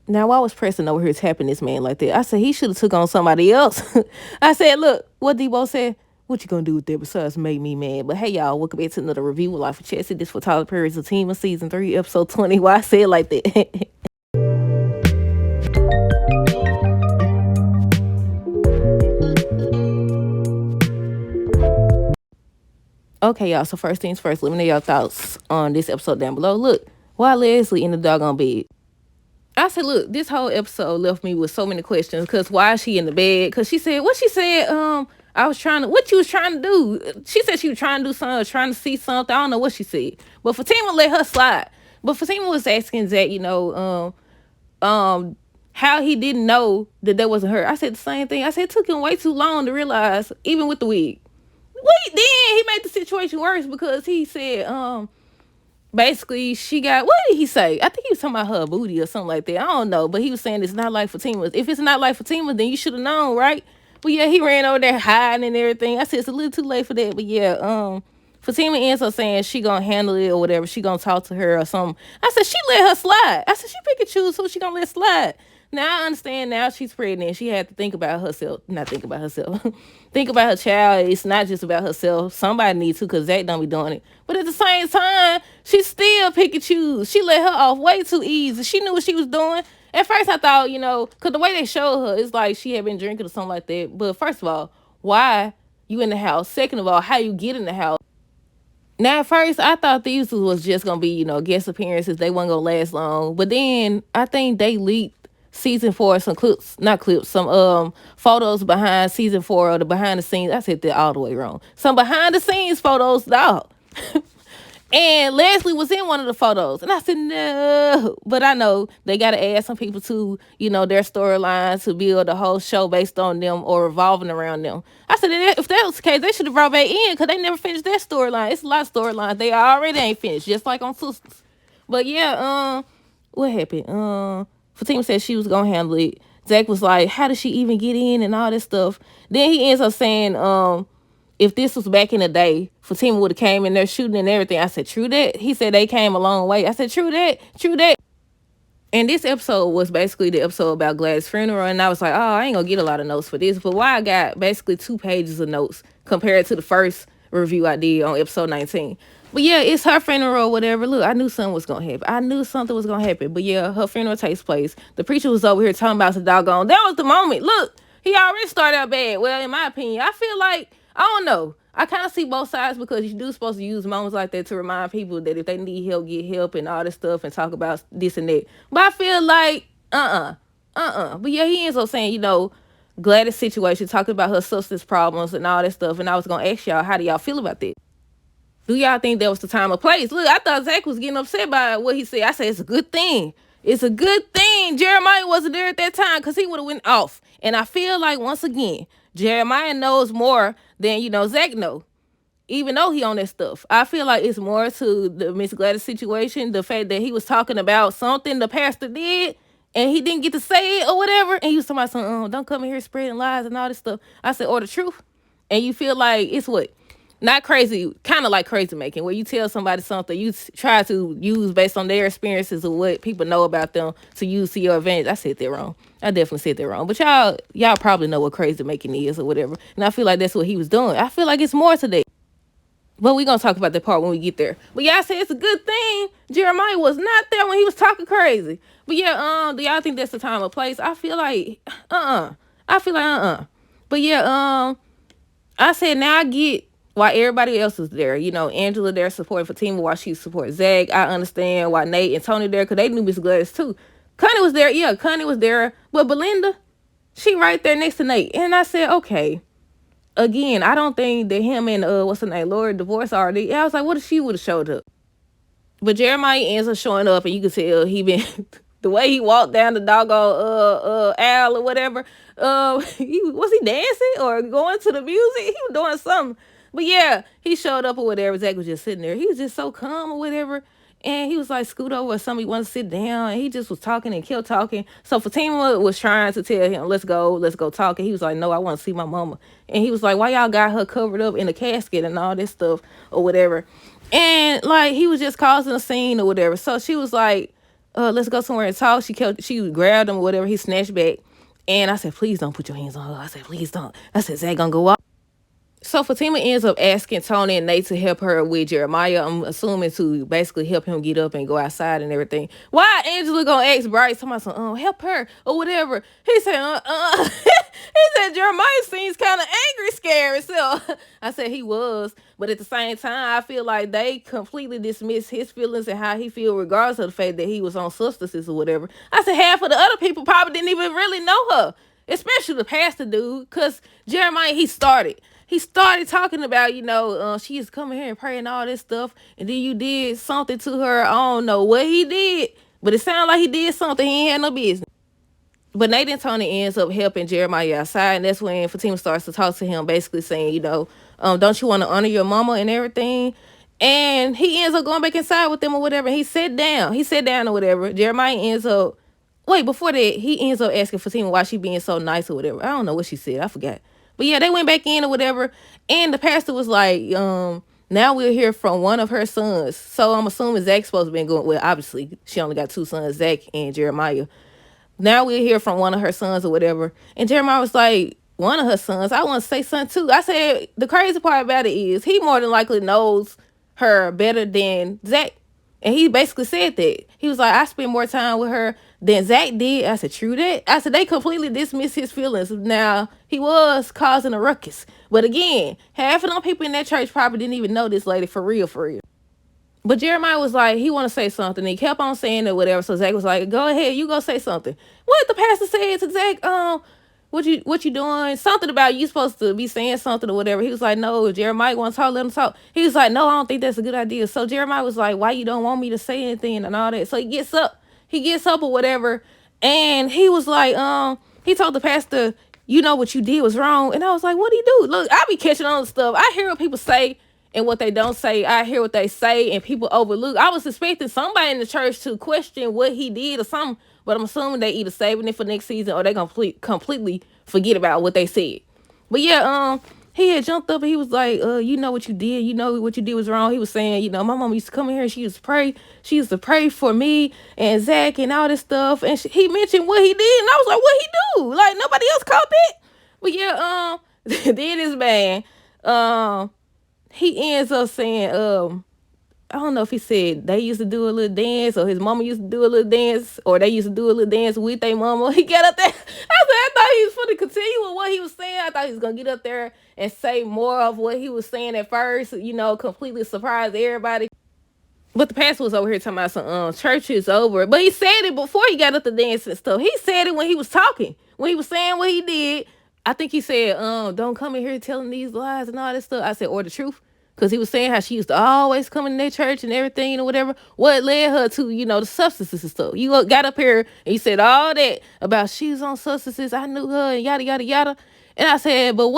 Now, I was pressing over here tapping this man like that. I said, he should have took on somebody else. I said, look, what Debo said, what you gonna do with that besides make me mad? But hey, y'all, welcome back to another review with Life of Chelsea. This for Tyler Perry's Zatima, Season 3, Episode 20. Why I say it like that? Okay, y'all, so first things first, let me know your thoughts on this episode down below. Look, why Leslie in the doggone bed? I said, look, this whole episode left me with so many questions. Because why is she in the bed? Because she said, what she said, what you was trying to do? She said she was trying to do something, or trying to see something. I don't know what she said. But Fatima let her slide. But Fatima was asking Zach, how he didn't know that wasn't her. I said the same thing. I said it took him way too long to realize, even with the wig. Wait, then he made the situation worse because he said, basically she got, what did he say? I think he was talking about her booty or something like that. I don't know, but he was saying it's not like Fatima. If it's not like Fatima, then you should have known, right? But yeah, he ran over there hiding and everything. I said it's a little too late for that. But yeah, Fatima ends up saying she gonna handle it or whatever. She gonna talk to her or something. I said she let her slide. I said she pick and choose who she gonna let slide. Now I understand. Now she's pregnant. She had to think about herself. Not think about herself. Think about her child. It's not just about herself. Somebody needs to, because Zach don't be doing it. But at the same time, she still pick and choose. She let her off way too easy. She knew what she was doing. At first I thought, because the way they showed her, it's like she had been drinking or something like that. But first of all, why you in the house? Second of all, how you get in the house? Now, at first, I thought these was just going to be, guest appearances. They weren't going to last long. But then I think they leaked season 4, some clips, not clips, some photos behind season 4 or the behind the scenes. I said that all the way wrong. Some behind the scenes photos, dog. And Leslie was in one of the photos. And I said, no. But I know they got to add some people to, their storylines to build a whole show based on them or revolving around them. I said, if that was the case, they should have brought back in because they never finished their storyline. It's a lot of storylines. They already ain't finished, just like on Sisters. But yeah, what happened? Fatima said she was going to handle it. Zach was like, how did she even get in and all this stuff? Then he ends up saying, if this was back in the day, Fatima would have came in there shooting and everything. I said, true that. He said they came a long way. I said, true that, true that. And this episode was basically the episode about Gladys' funeral. And I was like, oh, I ain't going to get a lot of notes for this. But why I got basically 2 pages of notes compared to the first review I did on episode 19. But yeah, it's her funeral or whatever. Look, I knew something was going to happen. I knew something was going to happen. But yeah, her funeral takes place. The preacher was over here talking about the doggone. That was the moment. Look, he already started out bad. Well, in my opinion, I feel like, I don't know. I kind of see both sides because you do supposed to use moments like that to remind people that if they need help, get help and all this stuff and talk about this and that. But I feel like, But yeah, he ends up saying, Gladys' situation, talking about her substance problems and all that stuff. And I was going to ask y'all, how do y'all feel about that? Do y'all think that was the time or place? Look, I thought Zach was getting upset by what he said. I said, it's a good thing. It's a good thing Jeremiah wasn't there at that time because he would have went off. And I feel like, once again, Jeremiah knows more than, Zach know. Even though he on that stuff. I feel like it's more to the Miss Gladys situation. The fact that he was talking about something the pastor did and he didn't get to say it or whatever. And he was talking about something, don't come in here spreading lies and all this stuff. I said, or the truth. And you feel like it's what? Not crazy, kind of like crazy making, where you tell somebody something you try to use based on their experiences or what people know about them to use to your advantage. I said that wrong. I definitely said that wrong. But y'all probably know what crazy making is or whatever. And I feel like that's what he was doing. I feel like it's more to that. But we're going to talk about that part when we get there. But yeah, I said it's a good thing Jeremiah was not there when he was talking crazy. But yeah, do y'all think that's the time or place? I feel like, I feel like, But yeah, I said now I get why everybody else is there. Angela there supporting Fatima while she supports Zach. I understand why Nate and Tony there because they knew Miss Gladys too. Connie was there. Yeah, Connie was there. But Belinda, she right there next to Nate. And I said, okay. Again, I don't think that him and, what's her name, Lori divorced already. I was like, what if she would have showed up? But Jeremiah ends up showing up and you can tell he been, the way he walked down the doggone aisle or whatever, was he dancing or going to the music? He was doing something. But yeah, he showed up or whatever. Zach was just sitting there. He was just so calm or whatever. And he was like, scoot over or somebody wanted to sit down. And he just was talking and kept talking. So Fatima was trying to tell him, let's go talk. And he was like, no, I want to see my mama. And he was like, why y'all got her covered up in a casket and all this stuff or whatever? And like, he was just causing a scene or whatever. So she was like, let's go somewhere and talk. She grabbed him or whatever. He snatched back. And I said, please don't put your hands on her. I said, please don't. I said, Zach gonna go off. So Fatima ends up asking Tony and Nate to help her with Jeremiah. I'm assuming to basically help him get up and go outside and everything. Why Angela gonna ask Bryce? Somebody said, help her or whatever. He said, he said Jeremiah seems kind of angry, scared. So I said he was, but at the same time, I feel like they completely dismiss his feelings and how he feel, regardless of the fact that he was on substances or whatever. I said half of the other people probably didn't even really know her, especially the pastor dude, because Jeremiah, he started talking about, she used to come in here and pray and all this stuff. And then you did something to her. I don't know what he did, but it sounded like he did something he ain't had no business. But Nate and Tony ends up helping Jeremiah outside. And that's when Fatima starts to talk to him, basically saying, don't you want to honor your mama and everything? And he ends up going back inside with them or whatever. He sat down or whatever. Jeremiah ends up, wait, before that, he ends up asking Fatima why she being so nice or whatever. I don't know what she said. I forgot. But yeah, they went back in or whatever. And the pastor was like, now we'll hear from one of her sons. So I'm assuming Zach's supposed to be going, well, obviously, she only got two sons, Zach and Jeremiah. Now we'll hear from one of her sons or whatever. And Jeremiah was like, one of her sons, I want to say son too. I said, the crazy part about it is he more than likely knows her better than Zach. And he basically said that. He was like, I spent more time with her than Zach did. I said, true that? I said, they completely dismissed his feelings. Now, he was causing a ruckus. But again, half of them people in that church probably didn't even know this lady for real, for real. But Jeremiah was like, he want to say something. He kept on saying it, whatever. So Zach was like, go ahead, you go say something. What the pastor said to Zach, what you doing? Something about you supposed to be saying something or whatever. He was like, no, if Jeremiah wants to talk, let him talk. He was like, no, I don't think that's a good idea. So Jeremiah was like, why you don't want me to say anything and all that? So he gets up or whatever. And he was like, he told the pastor, you know what you did was wrong. And I was like, what'd he do? Look, I be catching on to stuff. I hear what people say and what they don't say. I hear what they say and people overlook. I was expecting somebody in the church to question what he did or something, but I'm assuming they either saving it for next season or they completely forget about what they said. But yeah, he had jumped up and he was like, you know what you did. You know what you did was wrong. He was saying, my mom used to come in here and she used to pray. She used to pray for me and Zach and all this stuff. And he mentioned what he did. And I was like, what he do? Like, nobody else caught that? But yeah, then this man, he ends up saying, I don't know if he said they used to do a little dance or his mama used to do a little dance or they used to do a little dance with their mama. He got up there. I thought he was going to continue with what he was saying. I thought he was going to get up there and say more of what he was saying at first, completely surprise everybody. But the pastor was over here talking about some church is over. But he said it before he got up to dance and stuff. He said it when he was talking. When he was saying what he did. I think he said, don't come in here telling these lies and all this stuff. I said, or the truth. Because he was saying how she used to always come in their church and everything or whatever. What led her to, the substances and stuff. You got up here and you said all that about she was on substances. I knew her and yada, yada, yada. And I said, but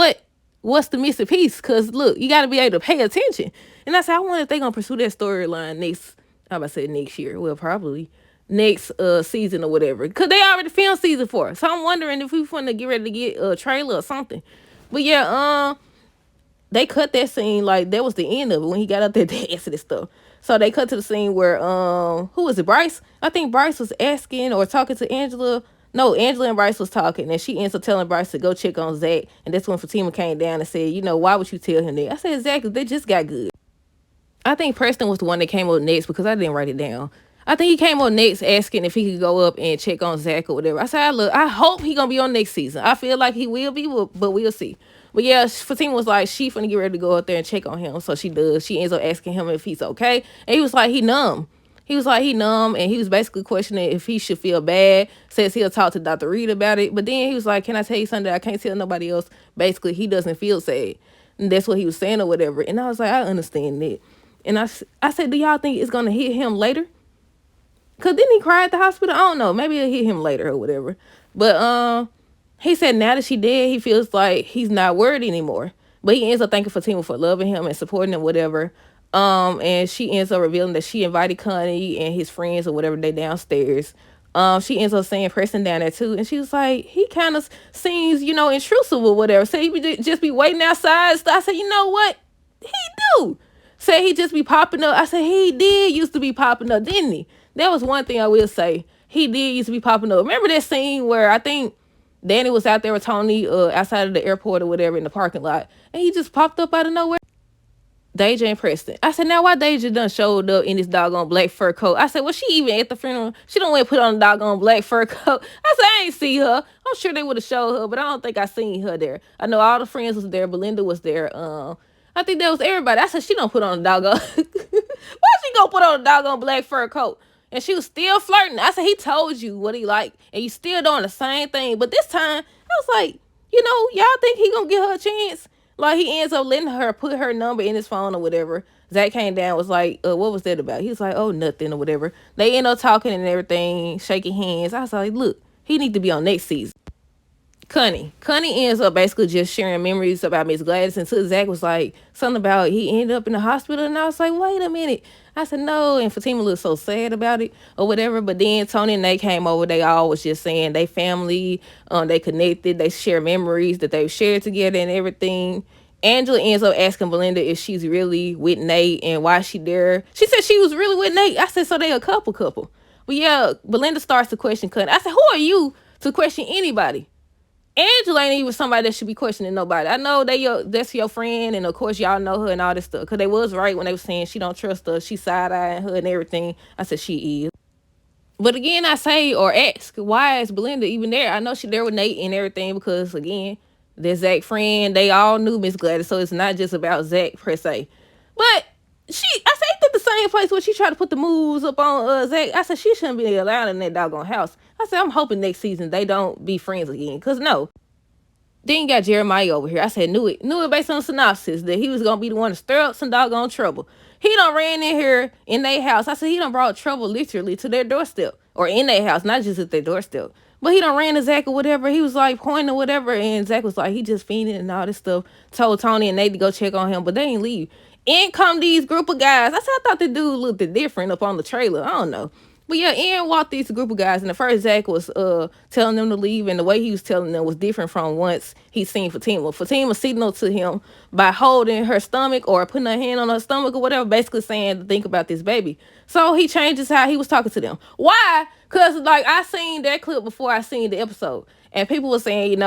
what's the missing piece? Because, look, you got to be able to pay attention. And I said, I wonder if they're going to pursue that storyline next year. Well, probably next season or whatever. Because they already filmed season 4. So I'm wondering if we want to get ready to get a trailer or something. But yeah, they cut that scene like that was the end of it when he got up there dancing and stuff. So they cut to the scene where who was it? Bryce? I think Bryce was asking or talking to Angela. No, Angela and Bryce was talking, and she ends up telling Bryce to go check on Zach. And that's when Fatima came down and said, why would you tell him that? I said, Zach, they just got good. I think Preston was the one that came up next because I didn't write it down. I think he came up next asking if he could go up and check on Zach or whatever. I said, look, I hope he gonna be on next season. I feel like he will be, but we'll see. But yeah, Fatima was like, she finna get ready to go up there and check on him. So she does. She ends up asking him if he's okay. And he was like, he numb. He was like, he numb. And he was basically questioning if he should feel bad. Says he'll talk to Dr. Reed about it. But then he was like, can I tell you something that I can't tell nobody else? Basically, he doesn't feel sad. And that's what he was saying or whatever. And I was like, I understand that. And I said, do y'all think it's going to hit him later? Because didn't he cry at the hospital? I don't know. Maybe it'll hit him later or whatever. But he said now that she dead, he feels like he's not worried anymore. But he ends up thanking Fatima for loving him and supporting him, whatever. And she ends up revealing that she invited Connie and his friends or whatever, they downstairs. She ends up saying Preston down there too. And she was like, he kind of seems, intrusive or whatever. So he would just be waiting outside. So I said, you know what? He do. Say he just be popping up. I said, he did used to be popping up, didn't he? that was one thing I will say. He did used to be popping up. Remember that scene where I think Danny was out there with Tony outside of the airport or whatever in the parking lot, and he just popped up out of nowhere? Deja and Preston. I said, now why Deja done showed up in this doggone black fur coat? I said, well, she even at the funeral, she don't went put on a doggone black fur coat. I said, I ain't see her. I'm sure they would have showed her, but I don't think I seen her there. I know all the friends was there. Belinda was there. I think that was everybody. I said, she don't put on a doggone. Why she gonna put on a doggone black fur coat? And she was still flirting. I said, he told you what he liked, and you still doing the same thing. But this time, I was like, y'all think he gonna give her a chance? Like, he ends up letting her put her number in his phone or whatever. Zach came down, was like, what was that about? He was like, oh, nothing or whatever. They end up talking and everything, shaking hands. I was like, look, he need to be on next season. Connie ends up basically just sharing memories about Miss Gladys until Zach was like, something about he ended up in the hospital. And I was like, wait a minute. I said, no. And Fatima looked so sad about it or whatever. But then Tony and they came over. They all was just saying they family, they connected, they share memories that they've shared together and everything. Angela ends up asking Belinda if she's really with Nate and why she there. She said she was really with Nate. I said, so they a couple. But yeah, Belinda starts to question Connie. I said, who are you to question anybody? Angela ain't even somebody that should be questioning nobody. I know that's your friend, and of course y'all know her and all this stuff. Cause they was right when they was saying she don't trust her, she side-eyeing her and everything. I said she is. But again, I say or ask, why is Belinda even there? I know she there with Nate and everything because again, their Zach friend, they all knew Miss Gladys, so it's not just about Zach per se. But I say at the same place where she tried to put the moves up on Zach. I said she shouldn't be allowed in that doggone house. I said I'm hoping next season they don't be friends again. Cause no. Then you got Jeremiah over here. I said knew it based on the synopsis that he was gonna be the one to stir up some doggone trouble. He done ran in here in their house. I said he done brought trouble literally to their doorstep or in their house, not just at their doorstep. But he done ran to Zach or whatever. He was like pointing or whatever, and Zach was like he just fiending and all this stuff. Told Tony and Nate to go check on him, but they ain't leave. In come these group of guys. I said I thought the dude looked different up on the trailer. I don't know. But yeah, in walked these group of guys, and the first Zach was telling them to leave, and the way he was telling them was different from once he seen Fatima. Fatima signaled to him by holding her stomach or putting her hand on her stomach or whatever, basically saying to think about this baby. So he changes how he was talking to them. Why? Because like I seen that clip before I seen the episode, and people were saying,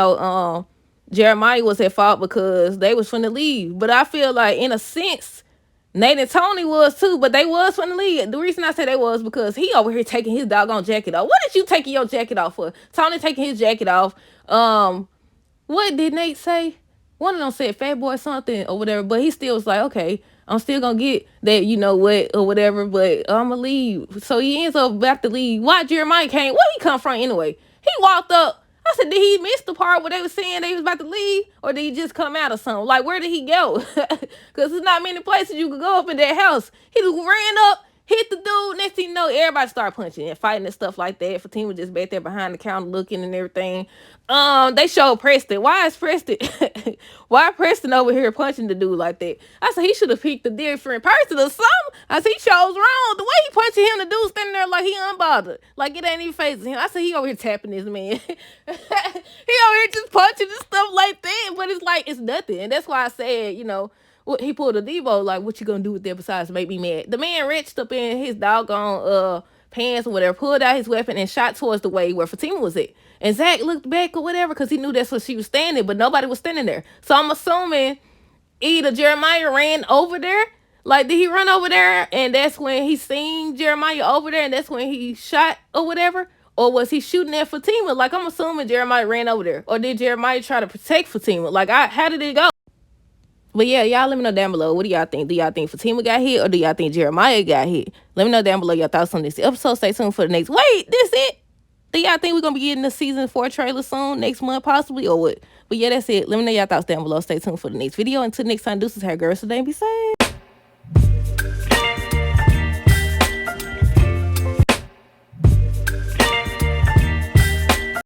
Jeremiah was at fault because they was finna leave. But I feel like in a sense, Nate and Tony was too, but they was finna leave. The reason I say they was because he over here taking his doggone jacket off. What did you taking your jacket off for? Tony taking his jacket off. What did Nate say? One of them said fat boy something or whatever, but he still was like, okay, I'm still gonna get that, what or whatever, but I'm gonna leave. So he ends up about to leave. Why Jeremiah came? Where he come from anyway? He walked up. I said, did he miss the part where they was saying they was about to leave? Or did he just come out or something? Like, where did he go? Because there's not many places you could go up in that house. He just ran up, hit the dude. Next thing you know, everybody started punching and fighting and stuff like that. Fatima was just back there behind the counter looking and everything. They showed Preston. Why is Preston? Why Preston over here punching the dude like that? I said he should have picked a different person or something. I said he chose wrong. The way he punching him, the dude standing there like he unbothered, like it ain't even facing him. I said he over here tapping this man. He over here just punching and stuff like that. But it's like it's nothing, and that's why I said, what he pulled a Devo, like, what you gonna do with that besides make me mad? The man reached up in his doggone pants or whatever, pulled out his weapon and shot towards the way where Fatima was at. And Zach looked back or whatever because he knew that's where she was standing, but nobody was standing there. So I'm assuming either Jeremiah ran over there, like did he run over there and that's when he seen Jeremiah over there and that's when he shot or whatever? Or was he shooting at Fatima? Like I'm assuming Jeremiah ran over there. Or did Jeremiah try to protect Fatima? Like how did it go? But yeah, y'all let me know down below. What do y'all think? Do y'all think Fatima got hit or do y'all think Jeremiah got hit? Let me know down below your thoughts on this episode. Stay tuned for the next. Wait, this it? Do y'all think we're going to be getting the season 4 trailer soon? Next month possibly or what? But yeah, that's it. Let me know y'all thoughts down below. Stay tuned for the next video. Until next time, deuces, hair girls today. Be safe.